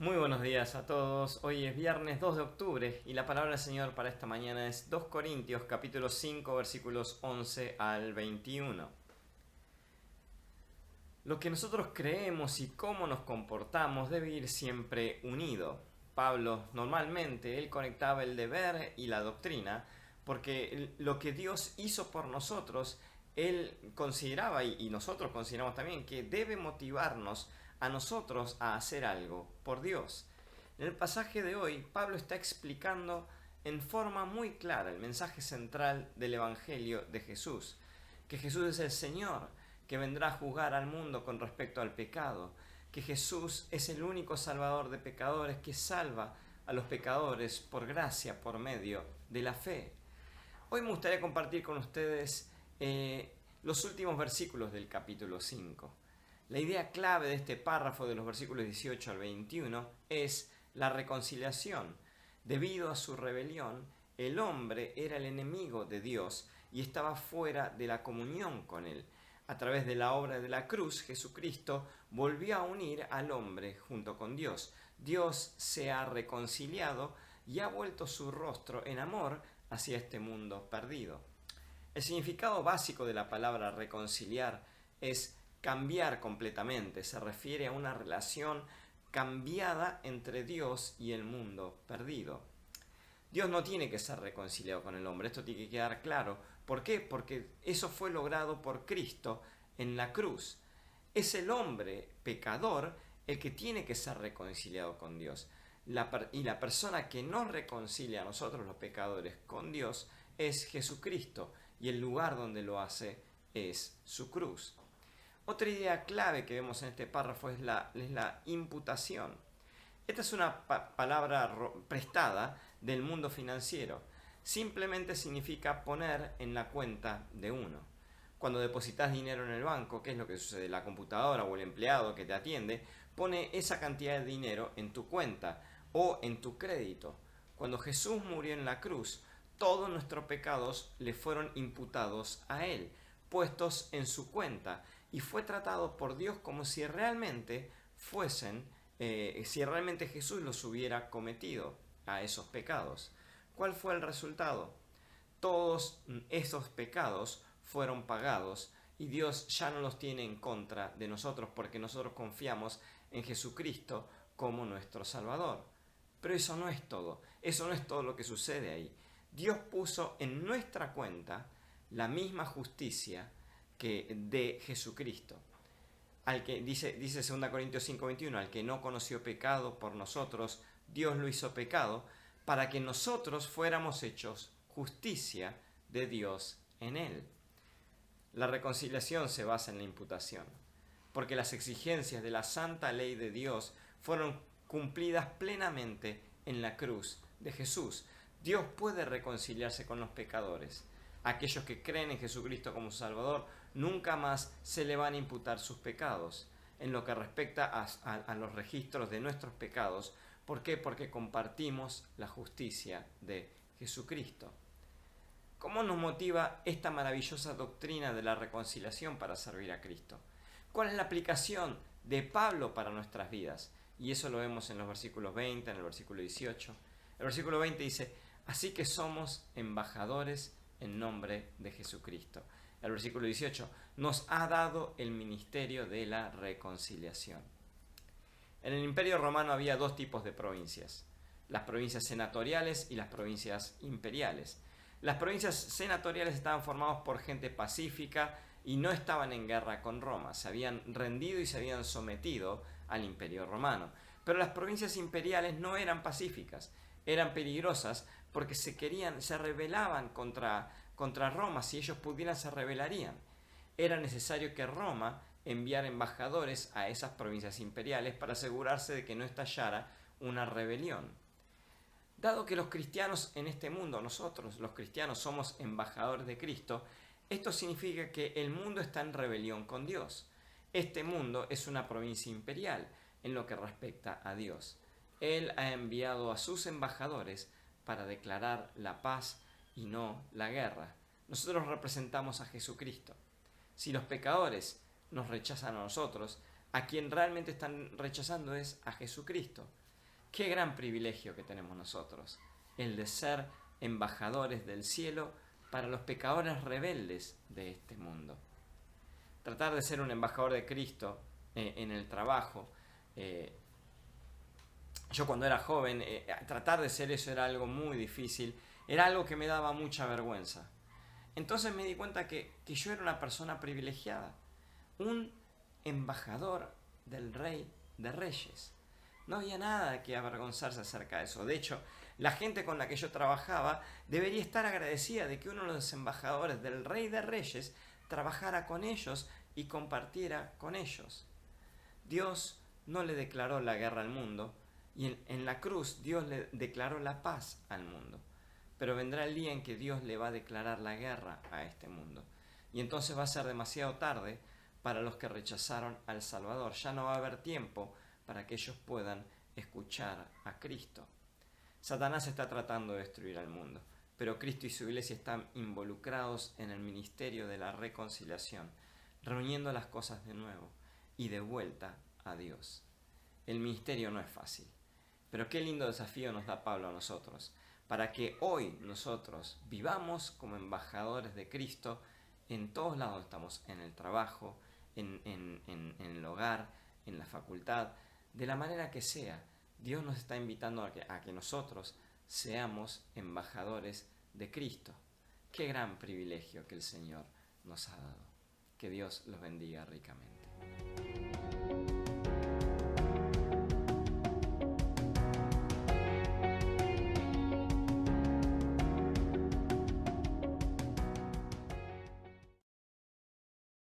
Muy buenos días a todos. Hoy es viernes 2 de octubre y la palabra del Señor para esta mañana es 2 Corintios capítulo 5 versículos 11 al 21. Lo que nosotros creemos y cómo nos comportamos debe ir siempre unido. Pablo normalmente él conectaba el deber y la doctrina porque lo que Dios hizo por nosotros él consideraba y nosotros consideramos también que debe motivarnos a nosotros a hacer algo por Dios. En el pasaje de hoy, Pablo está explicando en forma muy clara el mensaje central del Evangelio de Jesús, que Jesús es el Señor, que vendrá a juzgar al mundo con respecto al pecado, que Jesús es el único salvador de pecadores que salva a los pecadores por gracia, por medio de la fe. Hoy me gustaría compartir con ustedes los últimos versículos del capítulo 5. La idea clave de este párrafo de los versículos 18 al 21 es la reconciliación. Debido a su rebelión, el hombre era el enemigo de Dios y estaba fuera de la comunión con él. A través de la obra de la cruz, Jesucristo volvió a unir al hombre junto con Dios. Dios se ha reconciliado y ha vuelto su rostro en amor hacia este mundo perdido. El significado básico de la palabra reconciliar es cambiar completamente, se refiere a una relación cambiada entre Dios y el mundo perdido. Dios no tiene que ser reconciliado con el hombre, esto tiene que quedar claro. ¿Por qué? Porque eso fue logrado por Cristo en la cruz. Es el hombre pecador el que tiene que ser reconciliado con Dios. Y la persona que nos reconcilia a nosotros los pecadores con Dios es Jesucristo, y el lugar donde lo hace es su cruz. Otra idea clave que vemos en este párrafo es la imputación. Esta es una palabra prestada del mundo financiero. Simplemente significa poner en la cuenta de uno. Cuando depositas dinero en el banco, ¿qué es lo que sucede? La computadora o el empleado que te atiende pone esa cantidad de dinero en tu cuenta o en tu crédito. Cuando Jesús murió en la cruz, todos nuestros pecados le fueron imputados a Él, puestos en su cuenta, y fue tratado por Dios como si realmente si realmente Jesús los hubiera cometido a esos pecados. ¿Cuál fue el resultado? Todos esos pecados fueron pagados y Dios ya no los tiene en contra de nosotros porque nosotros confiamos en Jesucristo como nuestro Salvador. Pero eso no es todo lo que sucede ahí. Dios puso en nuestra cuenta la misma justicia que de Jesucristo. Al que dice 2 Corintios 5:21, al que no conoció pecado por nosotros, Dios lo hizo pecado para que nosotros fuéramos hechos justicia de Dios en él. La reconciliación se basa en la imputación, porque las exigencias de la santa ley de Dios fueron cumplidas plenamente en la cruz de Jesús. Dios puede reconciliarse con los pecadores. Aquellos que creen en Jesucristo como Salvador nunca más se le van a imputar sus pecados en lo que respecta a los registros de nuestros pecados. ¿Por qué? Porque compartimos la justicia de Jesucristo. ¿Cómo nos motiva esta maravillosa doctrina de la reconciliación para servir a Cristo? ¿Cuál es la aplicación de Pablo para nuestras vidas? Y eso lo vemos en los versículos 20, en el versículo 18. El versículo 20 dice, así que somos embajadores en nombre de Jesucristo. El versículo 18, nos ha dado el ministerio de la reconciliación. En el Imperio Romano había dos tipos de provincias, las provincias senatoriales y las provincias imperiales. Las provincias senatoriales estaban formadas por gente pacífica y no estaban en guerra con Roma, se habían rendido y se habían sometido al Imperio Romano. Pero las provincias imperiales no eran pacíficas, eran peligrosas porque se rebelaban contra Roma. Si ellos pudieran, se rebelarían. Era necesario que Roma enviara embajadores a esas provincias imperiales para asegurarse de que no estallara una rebelión. Dado que los cristianos en este mundo, nosotros los cristianos somos embajadores de Cristo, esto significa que el mundo está en rebelión con Dios. Este mundo es una provincia imperial en lo que respecta a Dios. Él ha enviado a sus embajadores para declarar la paz y no la guerra. Nosotros representamos a Jesucristo. Si los pecadores nos rechazan a nosotros, a quien realmente están rechazando es a Jesucristo. Qué gran privilegio que tenemos nosotros, el de ser embajadores del cielo para los pecadores rebeldes de este mundo. Tratar de ser un embajador de Cristo en el trabajo. Yo cuando era joven, tratar de ser eso era algo muy difícil, era algo que me daba mucha vergüenza. Entonces me di cuenta que yo era una persona privilegiada, un embajador del Rey de Reyes. No había nada que avergonzarse acerca de eso. De hecho, la gente con la que yo trabajaba debería estar agradecida de que uno de los embajadores del Rey de Reyes trabajara con ellos y compartiera con ellos. Dios no le declaró la guerra al mundo, y en la cruz Dios le declaró la paz al mundo. Pero vendrá el día en que Dios le va a declarar la guerra a este mundo. Y entonces va a ser demasiado tarde para los que rechazaron al Salvador. Ya no va a haber tiempo para que ellos puedan escuchar a Cristo. Satanás está tratando de destruir al mundo, pero Cristo y su iglesia están involucrados en el ministerio de la reconciliación, reuniendo las cosas de nuevo y de vuelta a Dios. El ministerio no es fácil, pero qué lindo desafío nos da Pablo a nosotros, para que hoy nosotros vivamos como embajadores de Cristo en todos lados estamos, en el trabajo, en el hogar, en la facultad, de la manera que sea. Dios nos está invitando a que nosotros seamos embajadores de Cristo. Qué gran privilegio que el Señor nos ha dado. Que Dios los bendiga ricamente.